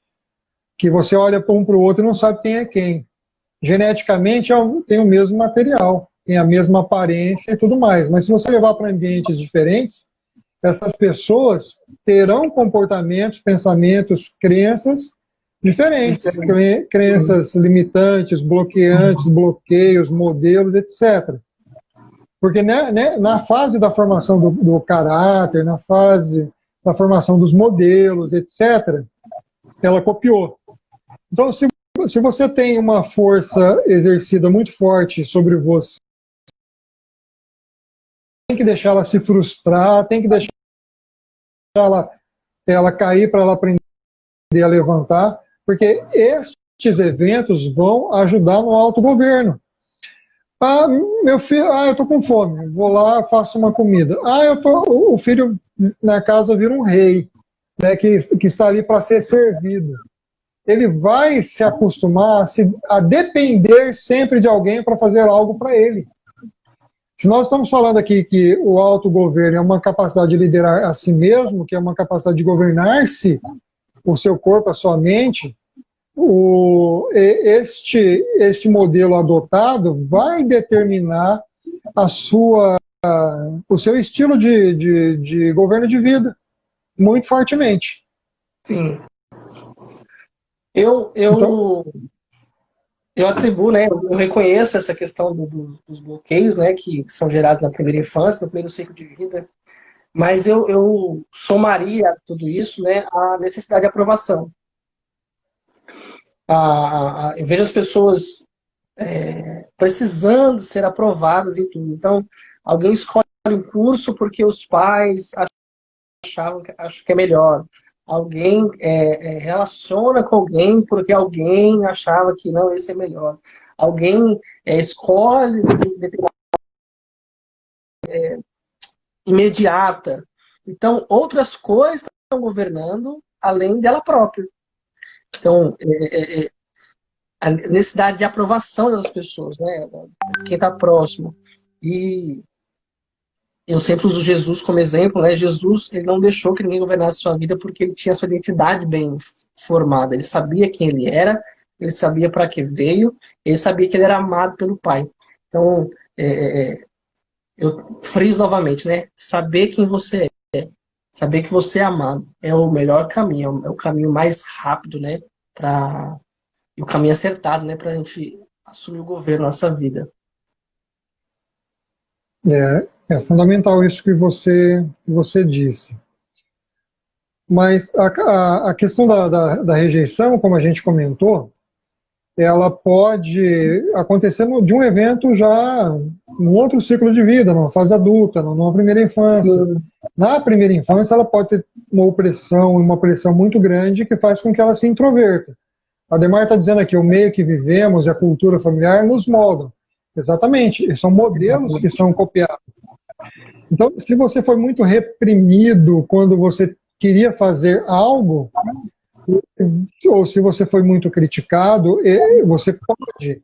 que você olha um para o outro e não sabe quem é quem. Geneticamente tem o mesmo material, tem a mesma aparência e tudo mais, mas se você levar para ambientes diferentes, essas pessoas terão comportamentos, pensamentos, crenças diferentes, crenças limitantes, bloqueantes, bloqueios, modelos, etc. Porque na fase da formação do caráter, na fase da formação dos modelos, etc., ela copiou. Então, se você tem uma força exercida muito forte sobre você, tem que deixar ela se frustrar, tem que deixar ela cair para ela aprender a levantar, porque estes eventos vão ajudar no autogoverno. Ah, meu filho, eu tô com fome, vou lá, faço uma comida. O filho na casa vira um rei, né, que está ali para ser servido. Ele vai se acostumar a depender sempre de alguém para fazer algo para ele. Se nós estamos falando aqui que o autogoverno é uma capacidade de liderar a si mesmo, que é uma capacidade de governar-se, o seu corpo, a sua mente, este modelo adotado vai determinar o seu estilo de governo de vida, muito fortemente. Sim. Eu atribuo, né, eu reconheço essa questão dos bloqueios, né, que são gerados na primeira infância, no primeiro ciclo de vida, mas eu somaria tudo isso, né, a necessidade de aprovação. Eu vejo as pessoas precisando ser aprovadas em tudo. Então, alguém escolhe um curso porque os pais acham que é melhor. Alguém relaciona com alguém porque alguém achava que não, esse é melhor. Alguém escolhe determinada imediata. Então, outras coisas estão governando além dela própria. Então, a necessidade de aprovação das pessoas, né? Quem está próximo. E eu sempre uso Jesus como exemplo, né? Jesus, ele não deixou que ninguém governasse a sua vida porque ele tinha a sua identidade bem formada. Ele sabia quem ele era, ele sabia para que veio, ele sabia que ele era amado pelo Pai. Então, eu friso novamente, né? Saber quem você é, saber que você é amado, é o melhor caminho, é o caminho mais rápido, né? E o caminho acertado, né? Para a gente assumir o governo da nossa vida. É fundamental isso que você disse. Mas a questão da rejeição, como a gente comentou, ela pode acontecer de um evento já num outro ciclo de vida, numa fase adulta, numa primeira infância. Sim. Na primeira infância, ela pode ter uma pressão muito grande que faz com que ela se introverta. A Ademar está dizendo aqui, o meio que vivemos e a cultura familiar nos moldam. Exatamente, são modelos que são copiados. Então, se você foi muito reprimido quando você queria fazer algo, ou se você foi muito criticado, você pode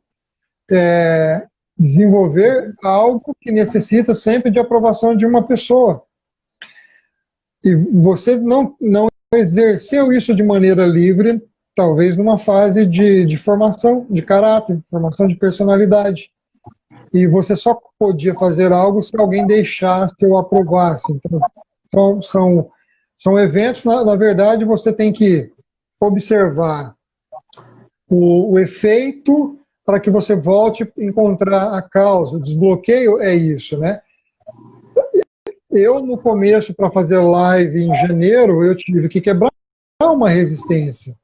desenvolver algo que necessita sempre de aprovação de uma pessoa. E você não exerceu isso de maneira livre, talvez numa fase de formação de caráter, formação de personalidade. E você só podia fazer algo se alguém deixasse ou aprovasse. Então, são eventos, na verdade, você tem que observar o efeito para que você volte a encontrar a causa. O desbloqueio é isso, né? Eu, no começo, para fazer live em janeiro, eu tive que quebrar uma resistência.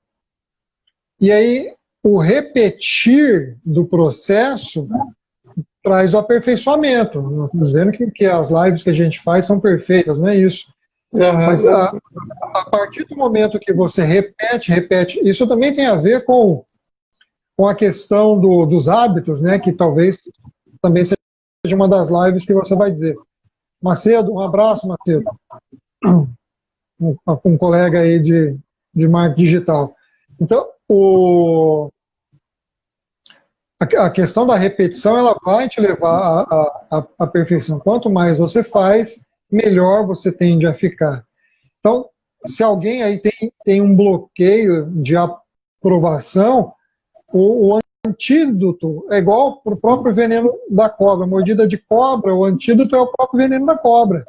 E aí, o repetir do processo traz o aperfeiçoamento. Não estou dizendo que as lives que a gente faz são perfeitas, não é isso. Mas a partir do momento que você repete, isso também tem a ver com a questão dos hábitos, né, que talvez também seja uma das lives que você vai dizer. Macedo, um abraço, Macedo. Um colega aí de marketing digital. Então, a questão da repetição, ela vai te levar à perfeição. Quanto mais você faz, melhor você tende a ficar. Então, se alguém aí tem um bloqueio de aprovação, o antídoto é igual para o próprio veneno da cobra. Mordida de cobra, o antídoto é o próprio veneno da cobra.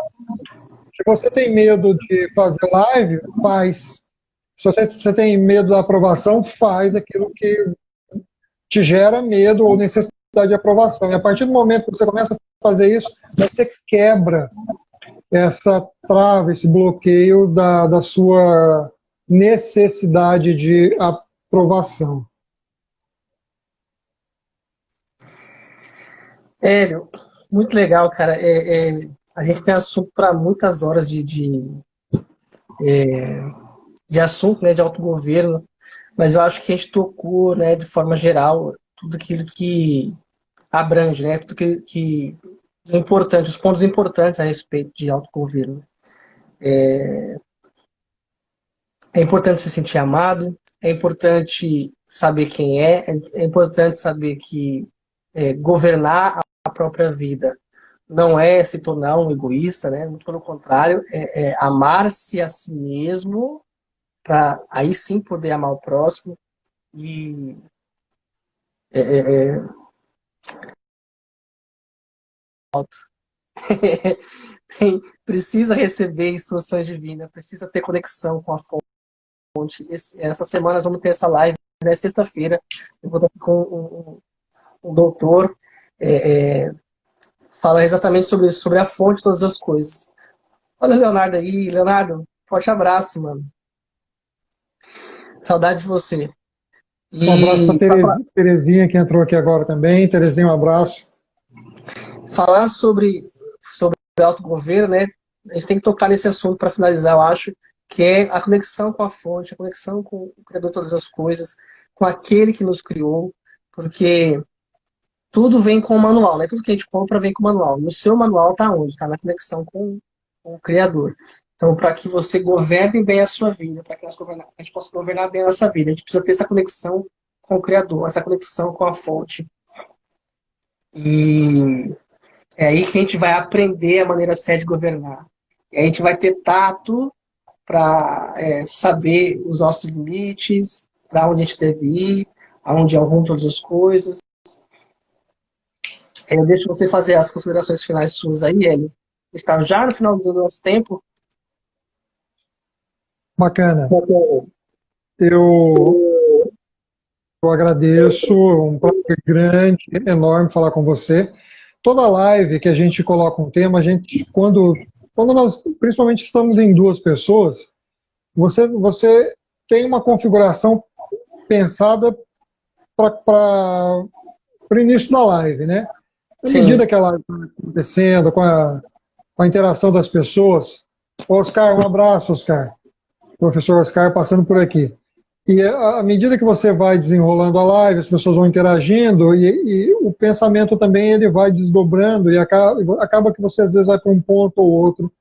Se você tem medo de fazer live, faz. Se você tem medo da aprovação, faz aquilo que te gera medo ou necessidade de aprovação. E a partir do momento que você começa a fazer isso, você quebra essa trava, esse bloqueio da sua necessidade de aprovação. Hélio, muito legal, cara. A gente tem assunto para muitas horas de assunto, né, de autogoverno, mas eu acho que a gente tocou, né, de forma geral, tudo aquilo que abrange, né, tudo que é importante, os pontos importantes a respeito de autogoverno. É importante se sentir amado, é importante saber quem é importante saber que governar a própria vida não é se tornar um egoísta, né? Muito pelo contrário, é amar-se a si mesmo para aí sim poder amar o próximo e precisa receber instruções divinas, precisa ter conexão com a fonte. Essa semana nós vamos ter essa live, né? Sexta-feira, eu vou estar aqui com um doutor fala exatamente sobre a fonte de todas as coisas. Olha o Leonardo aí. Leonardo, forte abraço, mano. Saudade de você. Um abraço para Terezinha, que entrou aqui agora também. Terezinha, um abraço. Falar sobre autogoverno, né? A gente tem que tocar nesse assunto para finalizar, eu acho, que é a conexão com a fonte, a conexão com o Criador de todas as coisas, com aquele que nos criou, porque tudo vem com o manual, né? Tudo que a gente compra vem com o manual. No seu manual está onde? Está na conexão com o Criador. Então, para que você governe bem a sua vida, para que a gente possa governar bem a nossa vida, a gente precisa ter essa conexão com o Criador, essa conexão com a fonte. E é aí que a gente vai aprender a maneira certa de governar. E a gente vai ter tato para saber os nossos limites, para onde a gente deve ir, aonde vão todas as coisas. Eu deixo você fazer as considerações finais suas aí, Hélio. Está já no final do nosso tempo. Bacana. Eu agradeço, um prazer grande, enorme falar com você. Toda live que a gente coloca um tema, a gente, quando nós, principalmente, estamos em duas pessoas, você tem uma configuração pensada para o início da live, né? À medida que a live está acontecendo, com a interação das pessoas. Oscar, um abraço, Oscar. Professor Oscar passando por aqui. E à medida que você vai desenrolando a live, as pessoas vão interagindo e o pensamento também ele vai desdobrando e acaba que você às vezes vai para um ponto ou outro.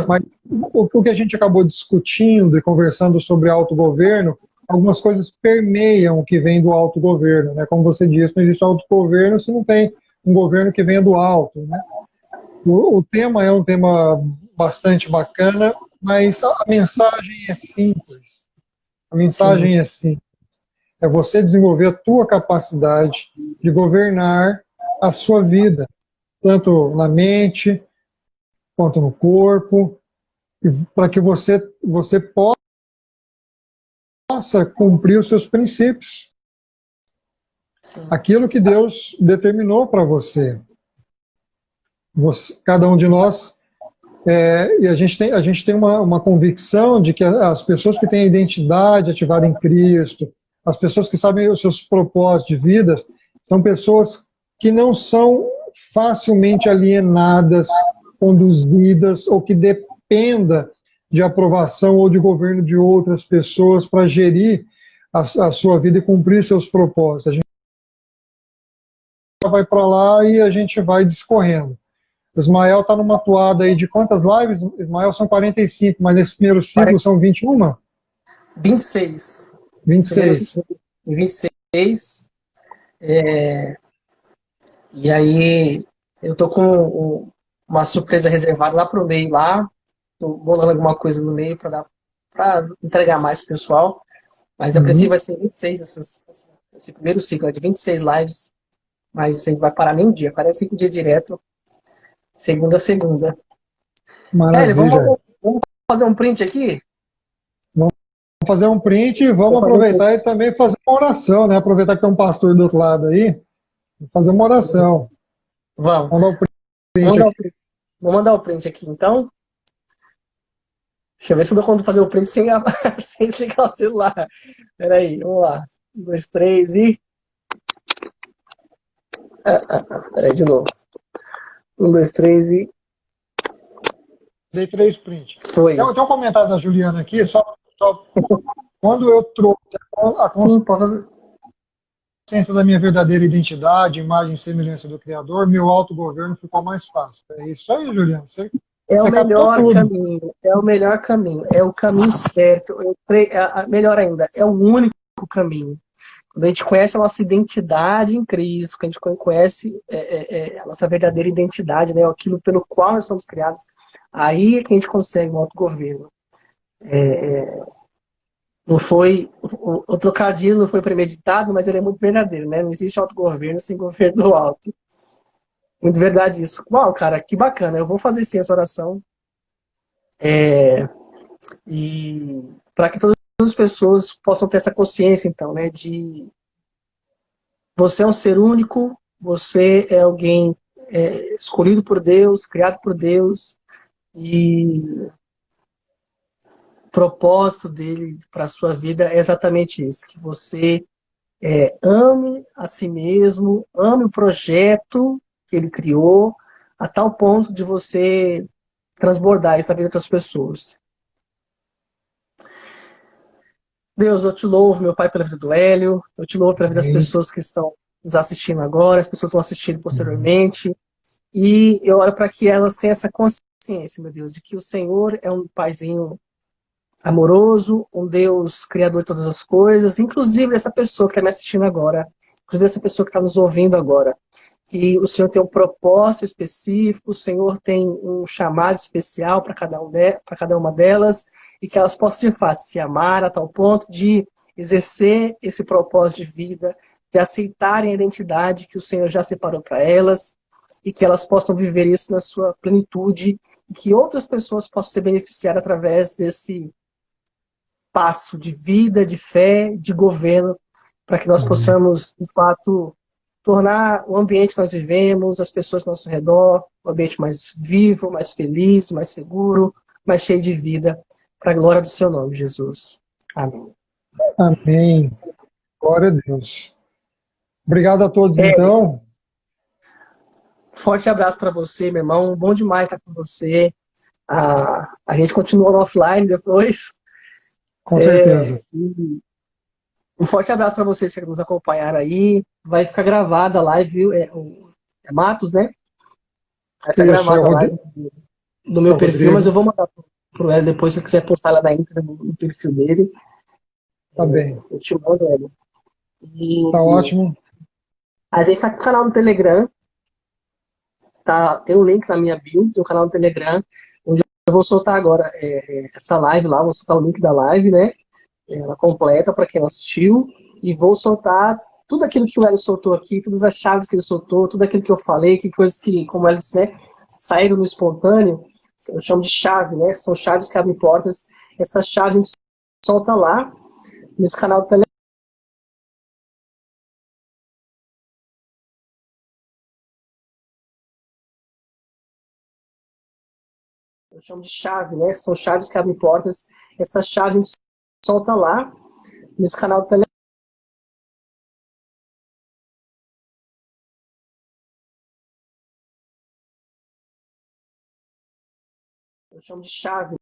Mas o que a gente acabou discutindo e conversando sobre autogoverno, algumas coisas permeiam o que vem do autogoverno, né? Como você disse, não existe autogoverno se não tem um governo que venha do alto, né? O tema é um tema bastante bacana, mas a mensagem é simples. A mensagem é simples. É você desenvolver a tua capacidade de governar a sua vida, tanto na mente quanto no corpo, para que você possa cumprir os seus princípios. Sim. Aquilo que Deus determinou para você. Cada um de nós, e a gente tem uma convicção de que as pessoas que têm a identidade ativada em Cristo, as pessoas que sabem os seus propósitos de vida, são pessoas que não são facilmente alienadas, conduzidas, ou que dependa de aprovação ou de governo de outras pessoas para gerir a sua vida e cumprir seus propósitos. A gente vai para lá e a gente vai discorrendo. O Ismael está numa toada aí de quantas lives? Ismael, são 45, mas nesse primeiro ciclo são 21? 26. 26. 26. E aí eu tô com uma surpresa reservada lá pro meio lá. Tô bolando alguma coisa no meio para entregar mais pro pessoal. Mas a princípio vai ser 26 esse primeiro ciclo, é de 26 lives. Mas a gente vai parar nem um dia, parece 5 dias direto, segunda a segunda. Hélio, Maravilha. vamos fazer um print aqui? Vamos fazer um print e vamos Vou fazer um print. aproveitar e também fazer uma oração, né? Aproveitar que tem um pastor do outro lado aí, fazer uma oração. Vamos. Vamos dar o Vou print mandar aqui. o print. Vou mandar o print aqui, então. Deixa eu ver se eu dou conta de fazer o print sem, sem ligar o celular. Peraí, vamos lá. 1, 2, 3 e. Peraí, de novo. 1, 2, 3 e. Dei 3 prints. Foi. Tem um comentário da Juliana aqui, só quando eu trouxe a Sim, pode fazer. consciência da minha verdadeira identidade, imagem e semelhança do Criador, meu autogoverno ficou mais fácil. É isso aí, Juliana. É o Você captou melhor tudo. caminho. É o melhor caminho. É o caminho certo. Melhor ainda, é o único caminho. Quando a gente conhece a nossa identidade em Cristo, quando a gente conhece a nossa verdadeira identidade, né, aquilo pelo qual nós somos criados, aí é que a gente consegue um autogoverno. Não foi, o trocadilho não foi premeditado, mas ele é muito verdadeiro, né? Não existe autogoverno sem governo do alto. Muito verdade isso. Uau, cara, que bacana. Eu vou fazer sim essa oração. E para que todas as pessoas possam ter essa consciência, então, né, de você é um ser único, você é alguém escolhido por Deus, criado por Deus, e o propósito dele para a sua vida é exatamente isso, que você ame a si mesmo, ame o projeto que ele criou, a tal ponto de você transbordar isso na vida das pessoas. Deus, eu te louvo, meu Pai, pela vida do Hélio, eu te louvo pela vida das Amém. pessoas que estão nos assistindo agora, as pessoas que vão assistir posteriormente, e eu oro para que elas tenham essa consciência, meu Deus, de que o Senhor é um paizinho amoroso, um Deus criador de todas as coisas, inclusive essa pessoa que está me assistindo agora, inclusive essa pessoa que está nos ouvindo agora, que o Senhor tem um propósito específico, o Senhor tem um chamado especial para para cada uma delas, e que elas possam de fato se amar a tal ponto de exercer esse propósito de vida, de aceitarem a identidade que o Senhor já separou para elas, e que elas possam viver isso na sua plenitude, e que outras pessoas possam ser beneficiadas através desse passo de vida, de fé, de governo, para que nós possamos, de fato, tornar o ambiente que nós vivemos, as pessoas ao nosso redor, um ambiente mais vivo, mais feliz, mais seguro, mais cheio de vida, para a glória do seu nome, Jesus. Amém. Amém. Glória a Deus. Obrigado a todos, Hélio, então. forte abraço para você, meu irmão. Bom demais estar com você. A gente continua no offline depois. Com certeza. E um forte abraço para vocês que nos acompanharam aí. Vai ficar gravada a live, viu? É Matos, né? Vai ficar Isso, gravada a live no é meu o perfil, mas Rodrigo. eu vou mandar pro Hélio depois, se você quiser postar lá na íntegra no perfil dele. Tá bem. Eu te mando, Hélio. Tá E ótimo. a gente tá com o canal no Telegram. Tá, tem um link na minha bio, tem um canal no Telegram, onde eu vou soltar agora essa live lá, vou soltar o link da live, né? Ela completa para quem não assistiu. E vou soltar tudo aquilo que o Hélio soltou aqui, todas as chaves que ele soltou, tudo aquilo que eu falei, que coisas que, como o Hélio disse, né, saíram no espontâneo, eu chamo de chave, né? São chaves que abrem portas. Essas chaves a gente solta lá nesse canal do Telegram. Eu chamo de chave, né? São chaves que abrem portas. Essas chaves a gente solta lá nesse canal do Telegram. Eu chamo de chave.